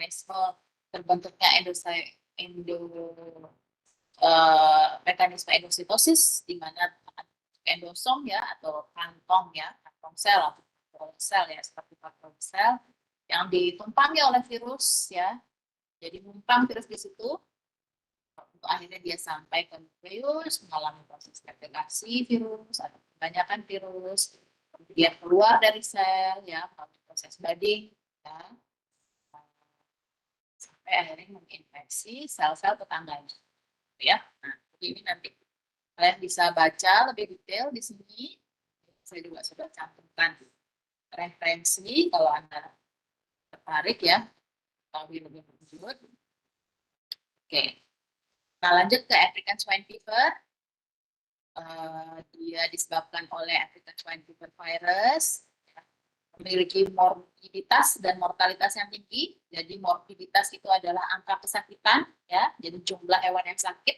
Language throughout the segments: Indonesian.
mekanisme terbentuknya mekanisme endositosis, di mana endosom ya atau kantong ya, kantong sel atau sel ya seperti kantong sel yang ditumpangi oleh virus ya. Jadi numpang virus di situ, untuk akhirnya dia sampai ke nukleus, mengalami proses replikasi virus atau kebanyakan virus, kemudian keluar dari sel ya melalui proses budding ya, sampai akhirnya menginfeksi sel-sel tetangganya ya. Nah, ini nanti kalian bisa baca lebih detail di sini. Saya juga sudah cantumkan referensi kalau Anda tertarik ya, tahu lebih lanjut. Oke. Nah, lanjut ke African Swine Fever. Dia disebabkan oleh African Swine Fever virus, memiliki morbiditas dan mortalitas yang tinggi. Jadi morbiditas itu adalah angka kesakitan ya. Jadi jumlah hewan yang sakit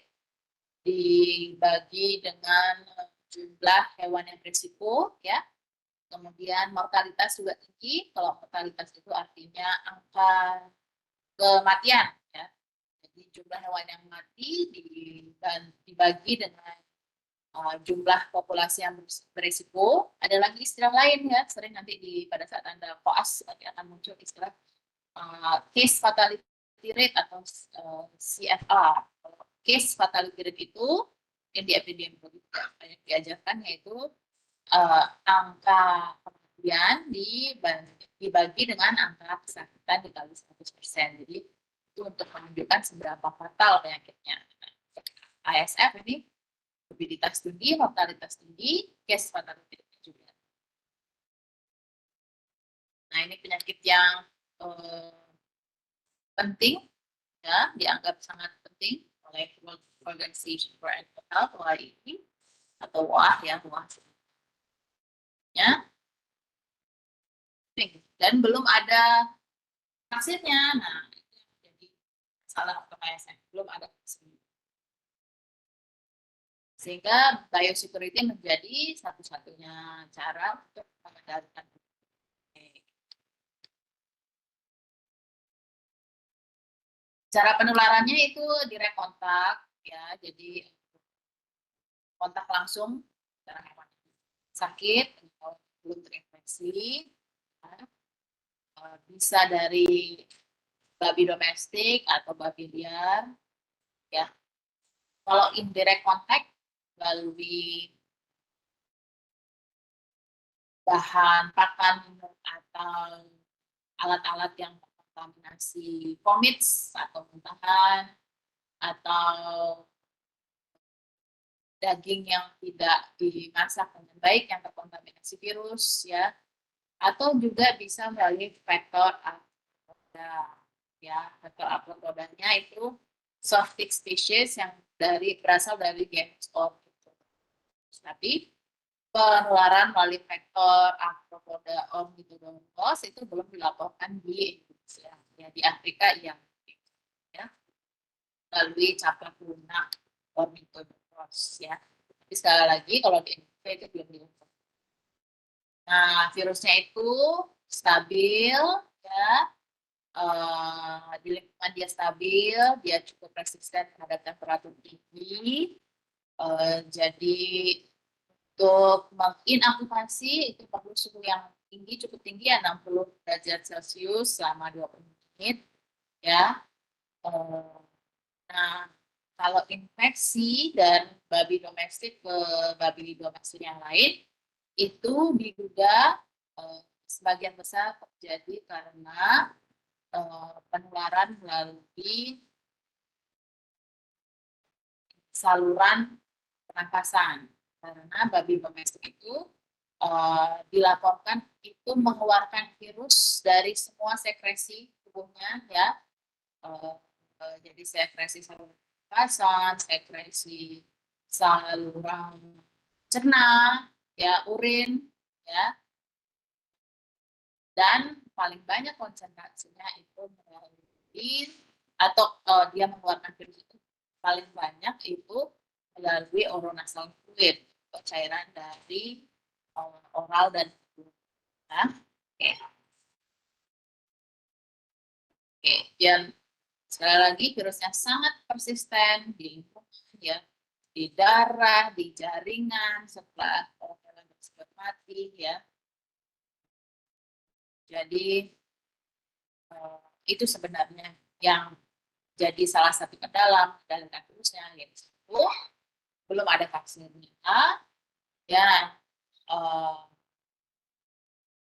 dibagi dengan jumlah hewan yang berisiko ya. Kemudian mortalitas juga tinggi. Kalau mortalitas itu artinya angka kematian ya. Jadi jumlah hewan yang mati dibagi dengan jumlah populasi yang berisiko. Ada lagi istilah lain ya, sering nanti pada saat Anda koas nanti akan muncul istilah case fatality rate atau CFR. Case fatality rate itu yang di epidemiologi banyak diajarkan, yaitu angka kematian dibagi dengan angka kesakitan dikali 100%. Jadi itu untuk menunjukkan seberapa fatal penyakitnya. ASF ini morbiditas tinggi, mortalitas tinggi, case fatality juga. Nah, ini penyakit yang penting ya, dianggap sangat penting oleh World Organization for Animal Health (WAII) atau WAH ya, WAH ya. Dan belum ada vaksinnya. Nah, itu jadi salah untuk ASF, belum ada vaksin. Sehingga biosecurity menjadi satu-satunya cara untuk mengendalikan. Cara penularannya itu direct kontak ya, jadi kontak langsung antara hewan sakit atau belum terinfeksi ya. Bisa dari babi domestik atau babi liar ya. Kalau indirect contact melalui bahan pakan atau alat-alat yang terkontaminasi vomits atau muntahan atau daging yang tidak dimasak dengan baik yang terkontaminasi virus ya, atau juga bisa melalui faktor ya. Faktor arthropodanya itu zootic species yang berasal dari genus Ornithodomus. Tapi penularan melalui faktor arthropoda Ornithodomus itu belum dilaporkan di Indonesia. Ya, di Afrika yang ya, melalui caplak lunak Ornithodomus ya. Tapi sekali lagi kalau di Indonesia itu belum dilaporkan. Nah, virusnya itu stabil ya. Di lingkungan dia stabil, dia cukup resisten terhadap temperatur tinggi. Jadi untuk menginaktivasi itu perlu suhu yang tinggi, cukup tinggi ya, 60 derajat Celcius selama 20 menit ya. Nah, kalau infeksi dan babi domestik ke babi domestik yang lain itu diduga sebagian besar terjadi karena penularan melalui saluran pernapasan, karena babi domestik itu dilaporkan itu mengeluarkan virus dari semua sekresi tubuhnya ya, jadi sekresi saluran pernapasan, sekresi saluran cerna ya, urin ya, dan paling banyak konsentrasinya itu melalui atau dia mengeluarkan virus itu paling banyak itu melalui oronasal fluid, cairan dari oral dan tubuh. Oke. Oke, dan sekali lagi virusnya sangat persisten di lingkungan ya, di darah, di jaringan setelah orang tersebut mati ya. Jadi itu sebenarnya yang jadi salah satu kendala mengendalikan virusnya, yaitu belum ada vaksinnya ya.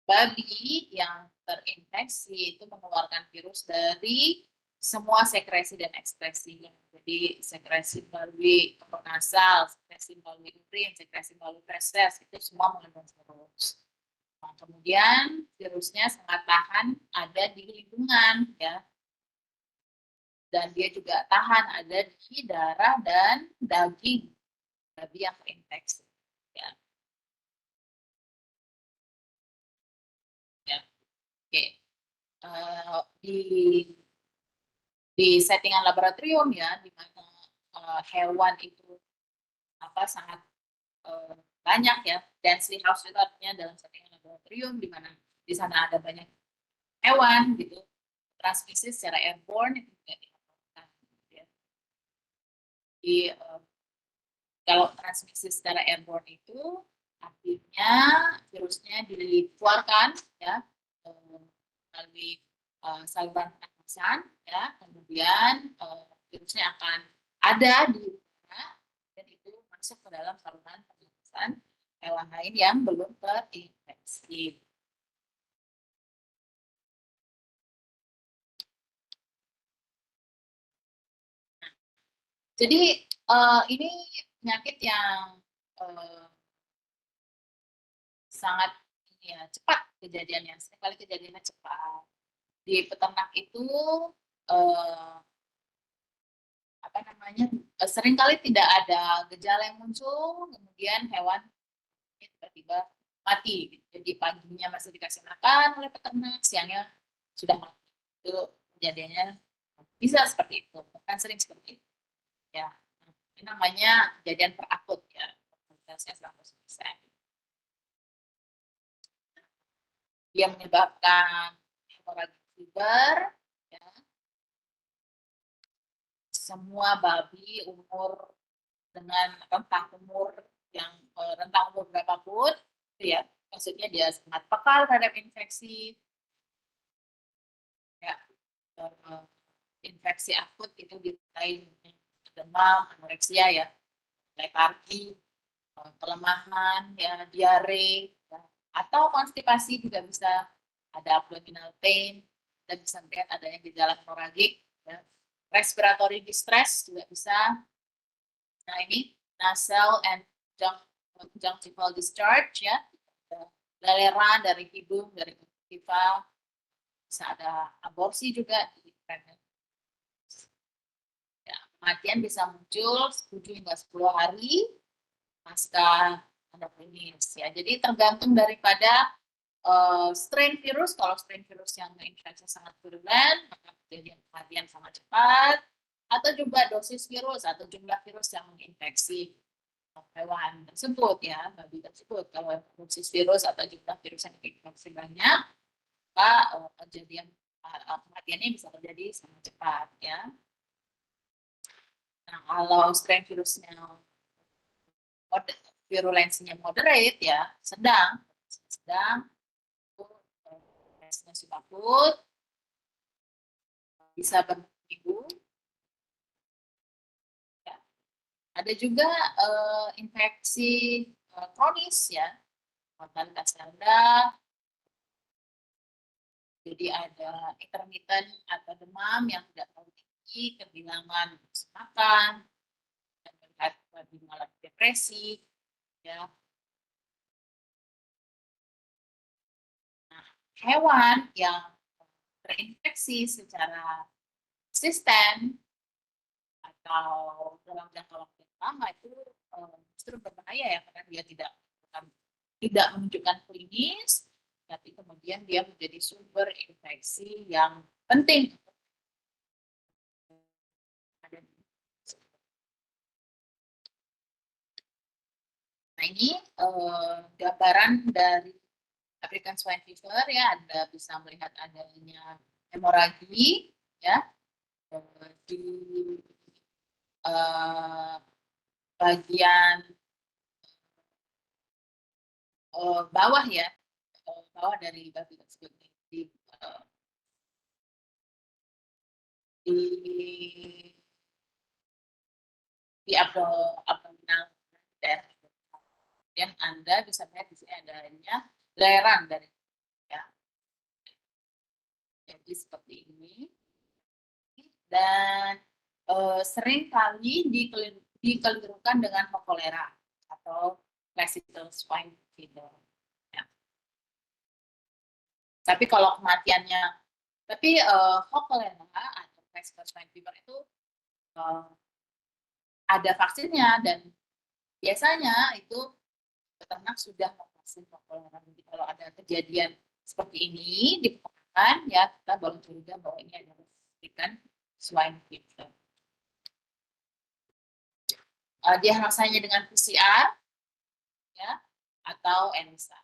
Babi yang terinfeksi itu mengeluarkan virus dari semua sekresi dan ekspresi. Jadi sekresi melalui kelompok nasal, sekresi melalui urin, sekresi melalui feses, itu semua mengandung virus. Nah, kemudian virusnya sangat tahan ada di lingkungan ya, dan dia juga tahan ada di darah dan daging babi yang terinfeksi. Ya. Ya. Oke. Di settingan laboratorium ya, di mana hewan itu sangat banyak ya, densely house itu artinya dalam settingan laboratorium di mana di sana ada banyak hewan gitu, transmisi secara airborne itu juga dilakukan. Ya. Jadi kalau transmisi secara airborne itu artinya virusnya dikeluarkan ya melalui saluran pernapasan ya, kemudian virusnya akan ada di udara dan itu masuk ke dalam saluran pernapasan hewan lain yang belum terinfeksi. Jadi ini penyakit yang sangat ya, cepat kejadiannya, sekali kejadiannya cepat. Di peternak itu seringkali tidak ada gejala yang muncul, kemudian hewan tiba-tiba mati. Jadi paginya masih dikasih makan oleh peternak, siangnya sudah mati. Itu kejadiannya bisa seperti itu, bahkan sering seperti itu. Ya, ini namanya kejadian perakut ya, mortalitasnya 100%. Dia menyebabkan hemorrhagic fever, ya. Semua babi umur dengan rentang umur berapapun, ya, maksudnya dia sangat peka terhadap infeksi, ya, infeksi akut itu disertai demam, anoreksia ya, letargi, pelemahan, ya, diare, ya, atau konstipasi juga bisa ada abdominal pain, dan bisa melihat adanya gejala hemorragik, ya. Respiratory distress juga bisa. Nah ini nasal and conjunctival discharge ya, leleran dari hidung, dari konjungtiva, bisa ada aborsi juga di ya, kematian bisa muncul 7 hingga 10 hari pasca ada klinis ya. Jadi tergantung daripada strain virus. Kalau strain virus yang menginfeksi sangat virulen, maka kejadian kematian sangat cepat. Atau juga dosis virus atau jumlah virus yang menginfeksi hewan tersebut ya, babi tersebut. Kalau dosis virus atau jumlah virus yang menginfeksi banyak, maka kejadian kematiannya bisa terjadi sangat cepat ya. Nah, kalau strain virusnya virulensinya moderate ya, sedang sudah akut, bisa berminggu. Ya. Ada juga infeksi kronis ya, mortalitas rendah. Jadi ada intermittent atau demam yang tidak terlalu tinggi, kehilangan makan, dan melihat mengalami depresi, ya. Nah, hewan yang terinfeksi secara persisten atau dalam jangka waktu yang lama itu justru berbahaya ya, karena dia tidak menunjukkan klinis, tapi kemudian dia menjadi sumber infeksi yang penting. Nah ini gambaran dari African swine fever ya, Anda bisa melihat adanya hemoragi ya di bagian bawah ya, bawah dari babi tersebut di abdominal daerah. Kemudian Anda bisa melihat di sini adanya lerang dari ya. Jadi seperti ini. Dan sering kali dikelirukan dengan kolera atau classical swine fever. Ya. Tapi kalau kematiannya, tapi kolera atau classical swine fever itu ada vaksinnya dan biasanya itu peternak sudah memvaksin kolera. Jadi kalau ada kejadian seperti ini di peternakan, ya kita boleh curiga bahwa ini adalah swine fever. Dia rasanya dengan PCR ya atau ELISA.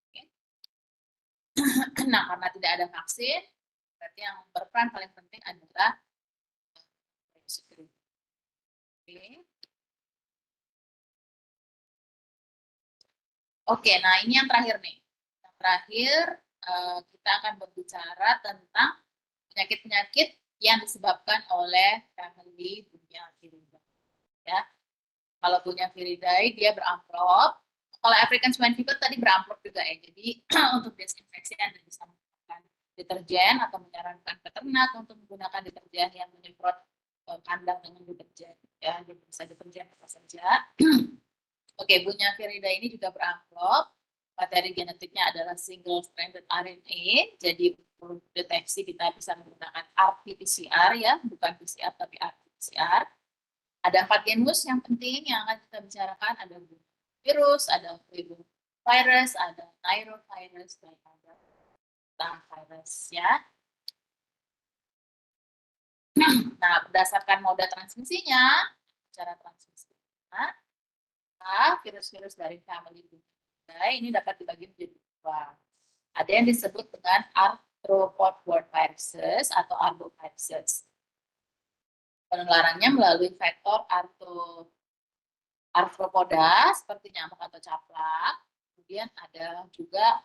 Okay. Nah, karena tidak ada vaksin, berarti yang berperan paling penting adalah Oke, nah ini yang terakhir nih. Yang terakhir kita akan berbicara tentang penyakit-penyakit yang disebabkan oleh family Bunia viridae. Ya, kalau Bunia viridae dia beramplop. Kalau African swine fever tadi beramplop juga ya. Jadi untuk desinfeksi Anda bisa menggunakan deterjen atau menyarankan peternak untuk menggunakan deterjen yang menyemprot kandang dengan deterjen. Ya, jadi bisa deterjen apa saja. Oke, Bunia viridae ini juga beramplop. Materi genetiknya adalah single stranded RNA. Jadi untuk deteksi kita bisa menggunakan RT-PCR ya, bukan PCR tapi RT-PCR. Ada 4 genus yang penting yang akan kita bicarakan. Ada virus, ada flavivirus, ada nairovirus, dan ada virus ya. Nah, berdasarkan moda transmisinya, cara transmisinya, virus-virus dari family ini dapat dibagi menjadi dua. Ada yang disebut dengan arthropod-borne viruses atau arboviruses. Penularannya melalui vektor arthropoda seperti nyamuk atau caplak. Kemudian ada juga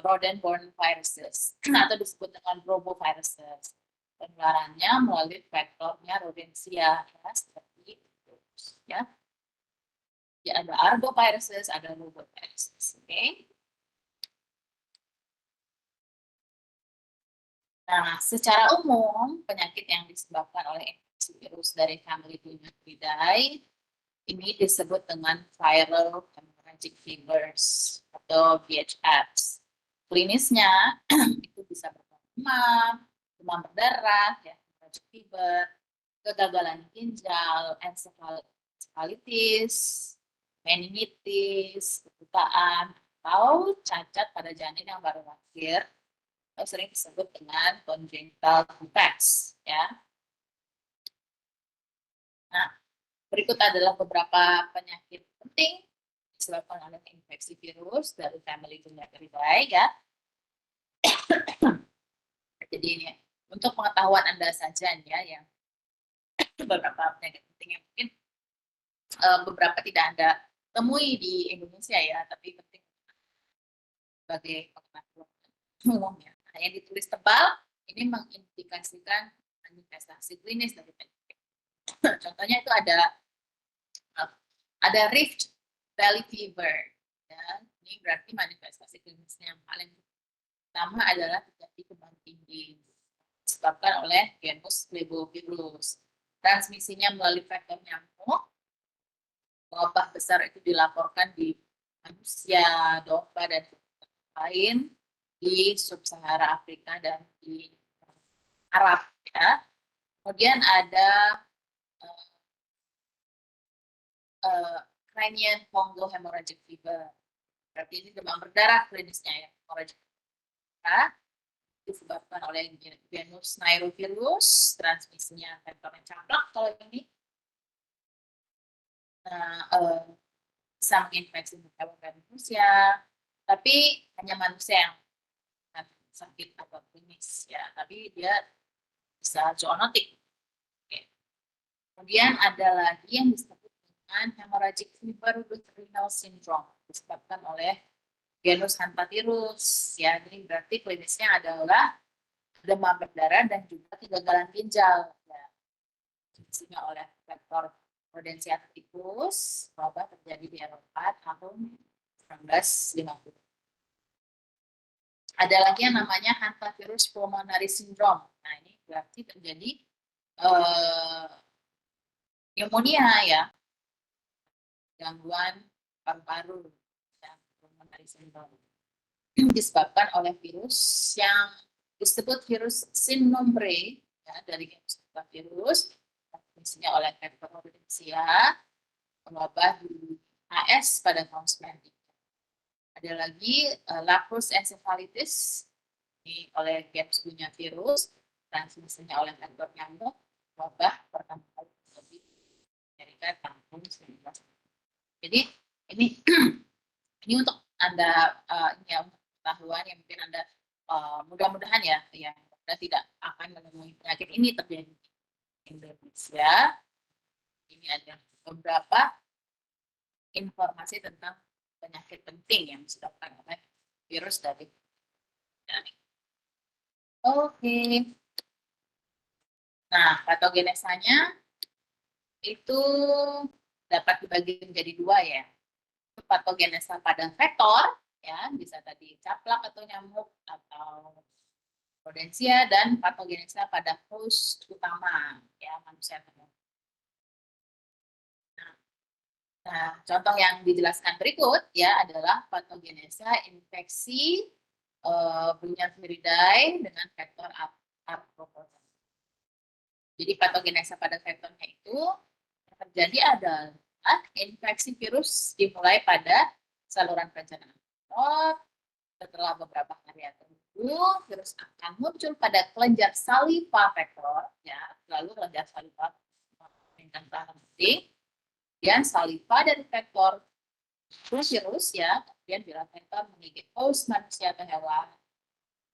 rodent-borne viruses atau disebut dengan roboviruses. Penularannya melalui vektornya rodentia ya, seperti itu ya. Ya, ada arboviruses, ada roboviruses. Oke. Okay. Nah, secara umum penyakit yang disebabkan oleh infeksi virus dari family Bunia viridae ini disebut dengan viral hemorrhagic fevers atau VHFs. Klinisnya itu bisa berupa demam berdarah, ya, hemorrhagic fever, kegagalan ginjal, encephalitis, meningitis, kebutaan, atau cacat pada janin yang baru lahir, atau sering disebut dengan congenital defects. Ya. Nah, berikut adalah beberapa penyakit penting disebabkan oleh infeksi virus dari family Bunia viridae ya. Jadi ini untuk pengetahuan Anda saja ya, yang beberapa penyakit penting yang mungkin beberapa tidak Anda temui di Indonesia ya, tapi penting sebagai pengetahuan umumnya. Nah, yang ditulis tebal ini mengindikasikan manifestasi klinis dari penyakit. Contohnya itu ada Rift Valley Fever. Ya. Ini berarti manifestasi klinisnya yang paling pertama adalah terjadi kembang tinggi disebabkan oleh genus flavivirus. Transmisinya melalui vektor nyamuk. Wabah besar itu dilaporkan di manusia, domba, dan lain di sub-Sahara Afrika dan di Arab. Ya. Kemudian ada Crimean Congo hemorrhagic fever. Berarti ini demam berdarah klinisnya ya, hemorrhagic fever. Disebabkan oleh genus nairovirus, transmisinya vektornya caplak kalau ini. Nah, bisa menginfeksi hewan dan manusia, tapi hanya manusia yang sakit atau klinis ya, tapi dia bisa zoonotik. Oke. Kemudian ada lagi yang disebut dengan hemorrhagic fever with renal syndrome, disebabkan oleh genus hantavirus. Ya, jadi berarti klinisnya adalah demam berdarah dan juga kegagalan ginjal. Ya, disebabkan oleh faktor Rodentia typhus, wabah terjadi di Eropa tahun 1950. Ada lagi yang namanya hantavirus pulmonary syndrome. Nah, ini berarti terjadi pneumonia ya, gangguan paru-paru, ya, pulmonary syndrome. Disebabkan oleh virus yang disebut virus Synnombre, ya, dari genus virus, transmisinya oleh vektor Rodentia, wabah di AS pada tahun 1993. Ada lagi lupus encephalitis, ini oleh genus punya virus, transmisinya oleh vektor nyamuk, wabah pertama kali terjadi di Amerika tahun 19. Jadi ini ini untuk Anda ya, untuk pengetahuan yang mungkin Anda mudah-mudahan ya Anda tidak akan menemui penyakit ini terjadi di Indonesia. Ini ada beberapa informasi tentang penyakit penting yang disebabkan oleh virus dari Oke. Nah, patogenesanya itu dapat dibagi menjadi dua ya. Patogenesa pada vektor, ya, bisa tadi caplak atau nyamuk atau rodensia, dan patogenesa pada host utama, ya, manusia. Nah, contoh yang dijelaskan berikut ya adalah patogenesa infeksi Bunyaviridae dengan vektor arthropoda. Jadi patogenesa pada vektornya itu yang terjadi adalah infeksi virus dimulai pada saluran pencernaan. Setelah beberapa hari tertentu, virus akan muncul pada kelenjar saliva vektor, ya, lalu kelenjar saliva dengan peranan penting, dan saliva dari vektor virus, ya, kemudian bila vektor menggigit host manusia atau hewan,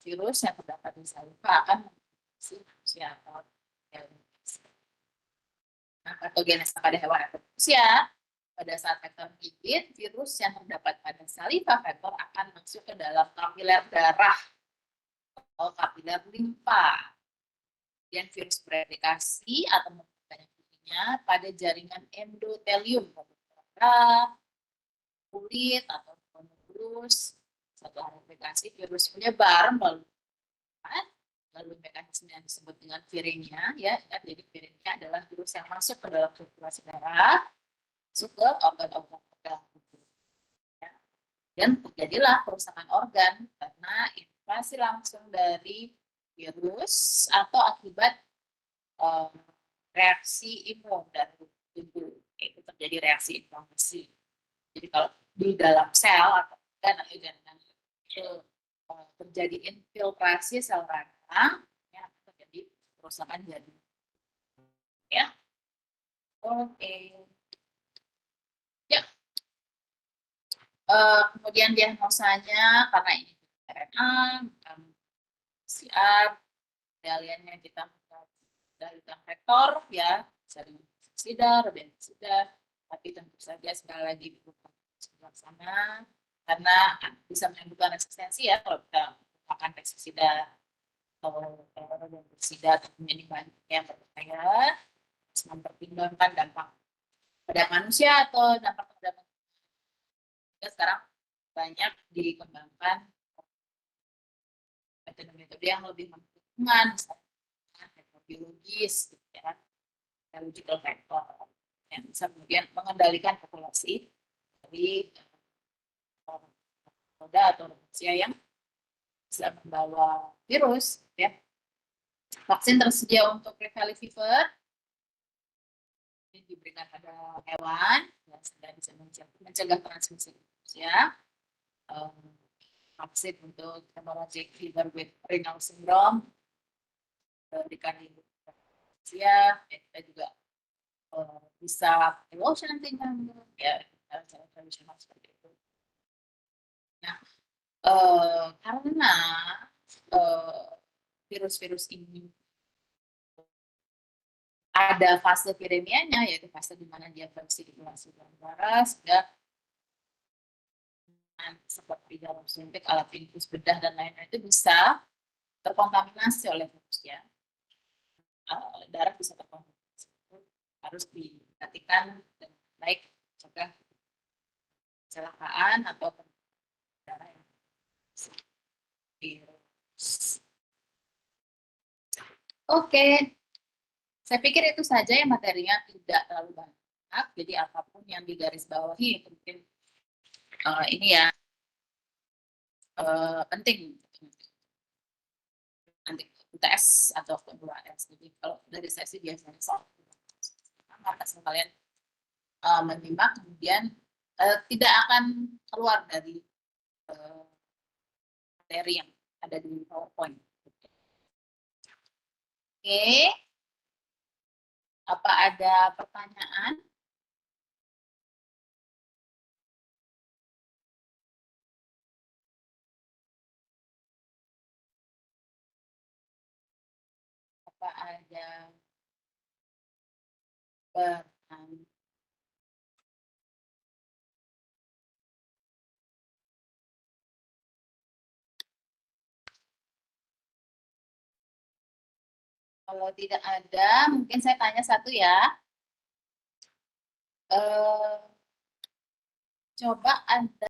virus yang terdapat di saliva akan menginfeksi manusia atau hewan. Nah, patogenesa pada hewan atau manusia, pada saat vektor menggigit, virus yang terdapat pada saliva vektor akan masuk ke dalam kapiler darah atau kapiler limfa. Dan virus bereplikasi atau banyak buktinya pada jaringan endotelium, kulit atau virus. Setelah replikasi, virus menyebar melalui mekanisme yang disebut dengan virennya, ya. Jadi virennya adalah virus yang masuk ke dalam sirkulasi darah, masuk ke organ-organ dalam tubuh. Ya. Dan terjadilah kerusakan organ karena invasi langsung dari virus atau akibat reaksi imun dari tubuh. Itu terjadi reaksi inflamasi. Jadi kalau di dalam sel atau organ atau jaringan itu terjadi infiltrasi sel radang, ya, terjadi kerusakan jaringan. Ya, oke. Ya. Kemudian diagnosanya karena ini RNA, PCR, pengendaliannya kita dari vektor, ya, bisa dengan pestisida, rodentisida, tapi tentu saja sekali lagi dibutuhkan sana karena bisa menimbulkan resistensi ya kalau kita menggunakan pestisida atau rodentisida, tentunya ini banyak yang berbahaya, harus mempertimbangkan dampak pada manusia atau dampak pada manusia. Sekarang banyak dikembangkan metode-metode yang lebih menguntungkan, misalnya biologis, gitu ya, biological factor yang bisa kemudian mengendalikan populasi dari roda atau manusia yang bisa membawa virus. Ya. Vaksin tersedia untuk Rickey fever yang diberikan pada hewan yang sudah bisa mencegah transmisi manusia. Vaksin untuk hemorrhagic fever with renal syndrome diberikan di manusia. Kita juga bisa lotion nantinya, ya, cara tradisional seperti itu. Nah, karena virus-virus ini ada fase viremianya, yaitu fase di mana dia bersirkulasi darah, sudah seperti jarum suntik, alat infus bedah dan lain-lain itu bisa terkontaminasi oleh virus ya. Darah bisa terkontaminasi, harus diperhatikan dengan baik, cegah kecelakaan atau darah yang virus. Oke, saya pikir itu saja ya, materinya tidak terlalu banyak, jadi apapun yang digarisbawahi mungkin ini ya penting nanti UTS atau 2S. Jadi kalau dari saya sih biasanya asal kalian menyimak, kemudian tidak akan keluar dari materi yang ada di PowerPoint. Oke, apa ada pertanyaan? Apa ada pertanyaan? Kalau tidak ada, mungkin saya tanya satu ya. Coba Anda